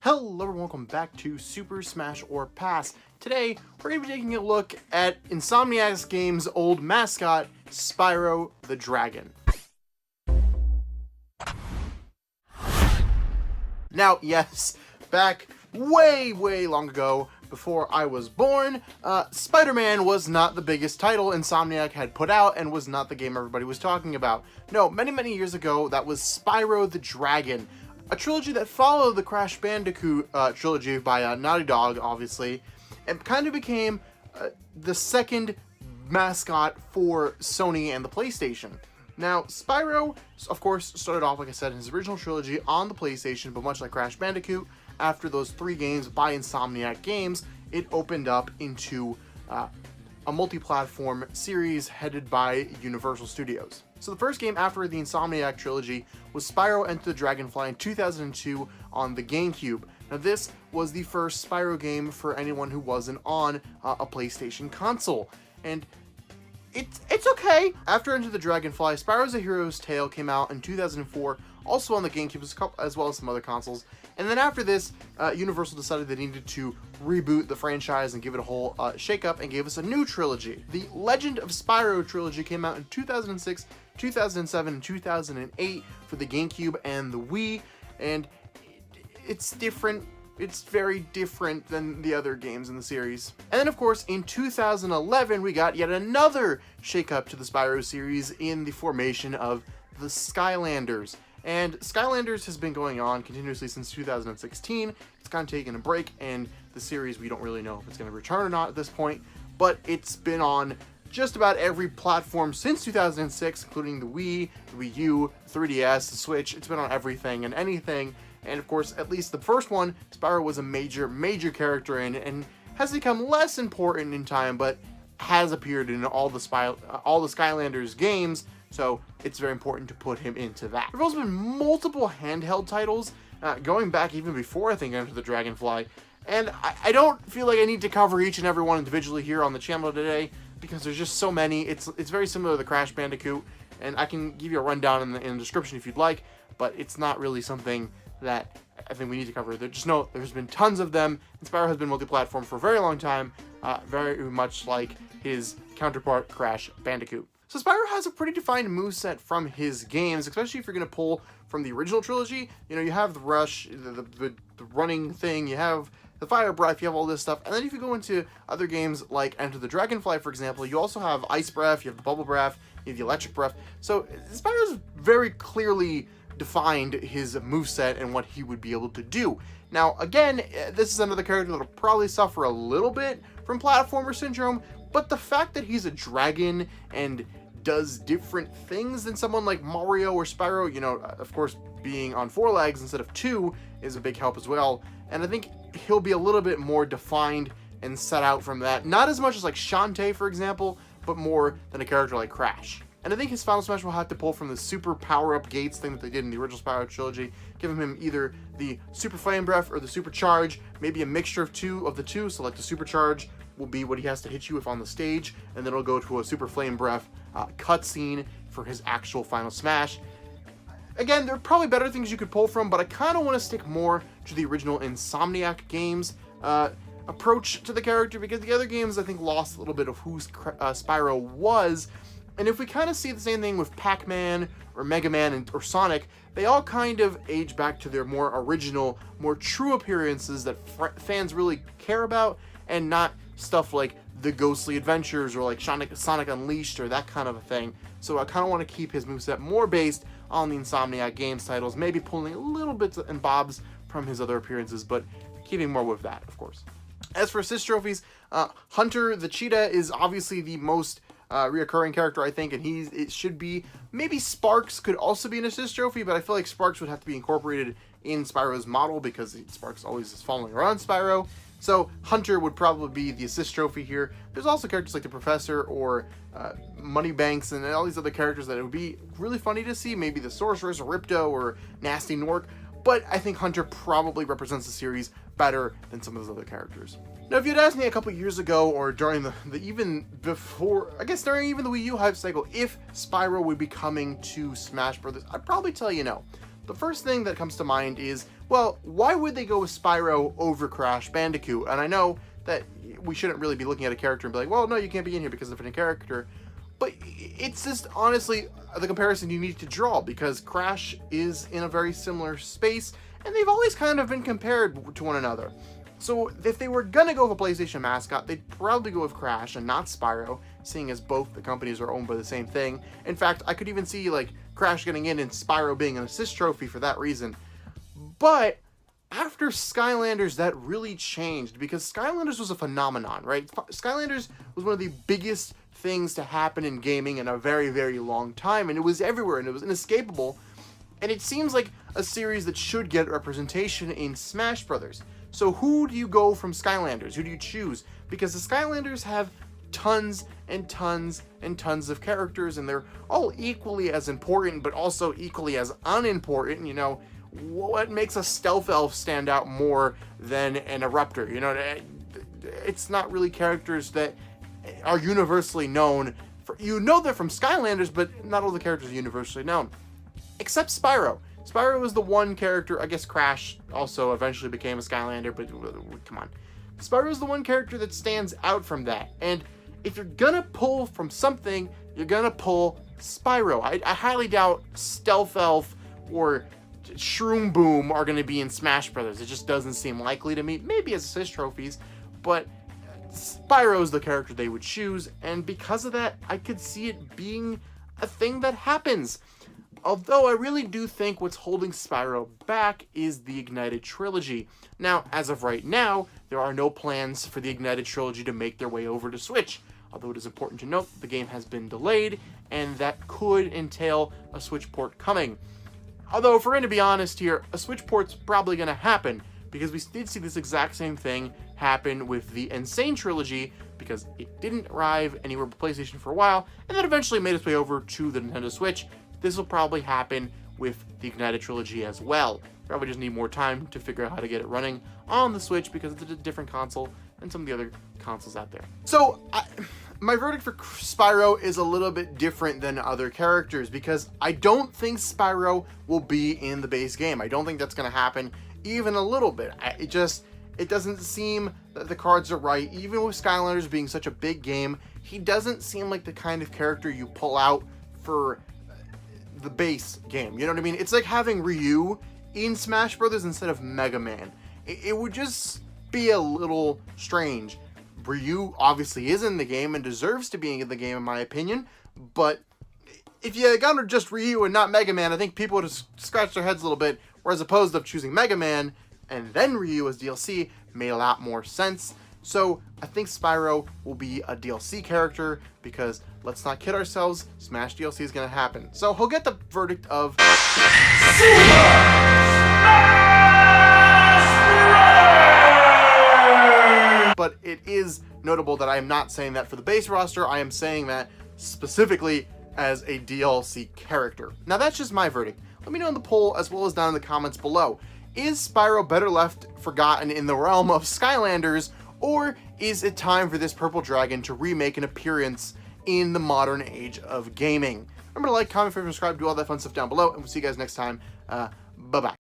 Hello and welcome back to Super Smash or Pass. Today, we're going to be taking a look at Insomniac Games' old mascot, Spyro the Dragon. Now, yes, back way long ago, before I was born, Spider-Man was not the biggest title Insomniac had put out and was not the game everybody was talking about. No, many years ago, that was Spyro the Dragon. A trilogy that followed the Crash Bandicoot trilogy by Naughty Dog, obviously, and kind of became the second mascot for Sony and the PlayStation. Now, Spyro, of course, started off, like I said, in his original trilogy on the PlayStation, but much like Crash Bandicoot, after those 3 games by Insomniac Games, it opened up into a multi-platform series headed by Universal Studios. So the first game after the Insomniac trilogy was Spyro Enter the Dragonfly in 2002 on the Gamecube. Now this was the first Spyro game for anyone who wasn't on a PlayStation console. And it's okay. After Enter the Dragonfly, Spyro's A Hero's Tale came out in 2004, also on the Gamecube as well as some other consoles. And then after this, Universal decided they needed to reboot the franchise and give it a whole shake-up and gave us a new trilogy. The Legend of Spyro trilogy came out in 2006, 2007, and 2008 for the Gamecube and the Wii, and it's different. It's very different than the other games in the series. And then, of course, in 2011, we got yet another shake-up to the Spyro series in the formation of the Skylanders. And Skylanders has been going on continuously since 2016. It's kind of taken a break, and the series, we don't really know if it's going to return or not at this point, but it's been on just about every platform since 2006, including the Wii, the Wii U, 3DS, the Switch. It's been on everything and anything. And of course, at least the first one, Spyro was a major character in, and has become less important in time, but has appeared in all the Skylanders games. So it's very important to put him into that. There's also been multiple handheld titles, going back even before I think Enter the Dragonfly. And I don't feel like I need to cover each and every one individually here on the channel today, because there's just so many. It's very similar to the Crash Bandicoot, and I can give you a rundown in the description if you'd like, but it's not really something that I think we need to cover. There's been tons of them, and Spyro has been multi-platform for a very long time, very much like his counterpart Crash Bandicoot. So Spyro has a pretty defined moveset from his games, especially if you're going to pull from the original trilogy. You know, you have the rush, the running thing, you have the fire breath, you have all this stuff. And then if you go into other games like Enter the Dragonfly, for example, you also have ice breath, you have the bubble breath, you have the electric breath. So Spyro's very clearly defined his moveset and what he would be able to do. Now, again, this is another character that'll probably suffer a little bit from platformer syndrome, but the fact that he's a dragon and does different things than someone like Mario or Spyro, you know, of course, being on 4 legs instead of 2 is a big help as well. And I think he'll be a little bit more defined and set out from that. Not as much as like Shantae, for example, but more than a character like Crash. And I think his Final Smash will have to pull from the super power-up Gates thing that they did in the original Spyro trilogy, giving him either the Super Flame Breath or the Super Charge, maybe a mixture of the two, so like the Super Charge will be what he has to hit you with on the stage, and then it'll go to a Super Flame Breath cutscene for his actual Final Smash. Again, there are probably better things you could pull from, but I kind of want to stick more to the original Insomniac Games approach to the character, because the other games, I think, lost a little bit of who Spyro was. And if we kind of see the same thing with Pac-Man or Mega Man or Sonic, they all kind of age back to their more original, more true appearances that fans really care about, and not stuff like the Ghostly Adventures or like Sonic Unleashed or that kind of a thing. So I kind of want to keep his moveset more based on the Insomniac Games titles, maybe pulling a little bits and bobs from his other appearances, but keeping more with that, of course. As for assist trophies, Hunter the Cheetah is obviously the most reoccurring character, I think, and it should be. Maybe Sparks could also be an assist trophy, but I feel like Sparks would have to be incorporated in Spyro's model, because Sparks always is following around Spyro. So Hunter would probably be the assist trophy here. There's also characters like the Professor or Moneybanks and all these other characters that it would be really funny to see. Maybe the Sorceress or Ripto or Nasty Nork. But I think Hunter probably represents the series better than some of those other characters. Now, if you'd asked me a couple years ago, or during even before, I guess during even the Wii U hype cycle, if Spyro would be coming to Smash Brothers, I'd probably tell you no. The first thing that comes to mind is, Well, why would they go with Spyro over Crash Bandicoot? And I know that we shouldn't really be looking at a character and be like, well, no, you can't be in here because of a character. But it's just honestly the comparison you need to draw, because Crash is in a very similar space, and they've always kind of been compared to one another. So if they were gonna go with a PlayStation mascot, they'd probably go with Crash and not Spyro, seeing as both the companies are owned by the same thing. In fact, I could even see like Crash getting in and Spyro being an assist trophy for that reason. But after Skylanders, that really changed, because Skylanders was a phenomenon, right? Skylanders was one of the biggest things to happen in gaming in a very, very long time, and it was everywhere, and it was inescapable. And it seems like a series that should get representation in Smash Brothers. So who do you go from Skylanders? Who do you choose? Because the Skylanders have tons and tons and tons of characters, and they're all equally as important, but also equally as unimportant. You know, what makes a stealth elf stand out more than an eruptor? You know, it's not really characters that are universally known. You know they're from Skylanders, but not all the characters are universally known. Except Spyro. Spyro was the one character, I guess Crash also eventually became a Skylander, but come on. Spyro is the one character that stands out from that. And if you're gonna pull from something, you're gonna pull Spyro. I highly doubt Stealth Elf or Shroom Boom are gonna be in Smash Brothers. It just doesn't seem likely to me. Maybe as assist trophies, but Spyro's the character they would choose, and because of that, I could see it being a thing that happens. Although I really do think what's holding Spyro back is the Ignited Trilogy. Now, as of right now, there are no plans for the Ignited Trilogy to make their way over to Switch. Although it is important to note the game has been delayed, and that could entail a Switch port coming. Although, if we're going to be honest here, a Switch port's probably going to happen, because we did see this exact same thing happen with the N'Sane Trilogy, because it didn't arrive anywhere but PlayStation for a while, and then eventually made its way over to the Nintendo Switch. This will probably happen with the Ignited Trilogy as well. Probably just need more time to figure out how to get it running on the Switch, because it's a different console than some of the other consoles out there. So, my verdict for Spyro is a little bit different than other characters, because I don't think Spyro will be in the base game. I don't think that's going to happen even a little bit. It doesn't seem that the cards are right. Even with Skylanders being such a big game, he doesn't seem like the kind of character you pull out for the base game. You know what I mean? It's like having Ryu in Smash Brothers instead of Mega Man. It would just be a little strange. Ryu obviously is in the game and deserves to be in the game in my opinion, but if you got to just Ryu and not Mega Man, I think people would have scratched their heads a little bit, whereas opposed to choosing Mega Man and then Ryu as DLC made a lot more sense. So I think Spyro will be a DLC character, because let's not kid ourselves, Smash DLC is going to happen. So he'll get the verdict of Super Smash Bros. But it is notable that I am not saying that for the base roster. I am saying that specifically as a DLC character. Now that's just my verdict. Let me know in the poll as well as down in the comments below. Is Spyro better left forgotten in the realm of Skylanders, or is it time for this purple dragon to remake an appearance in the modern age of gaming? Remember to like, comment, favorite, subscribe, do all that fun stuff down below, and we'll see you guys next time. Bye-bye.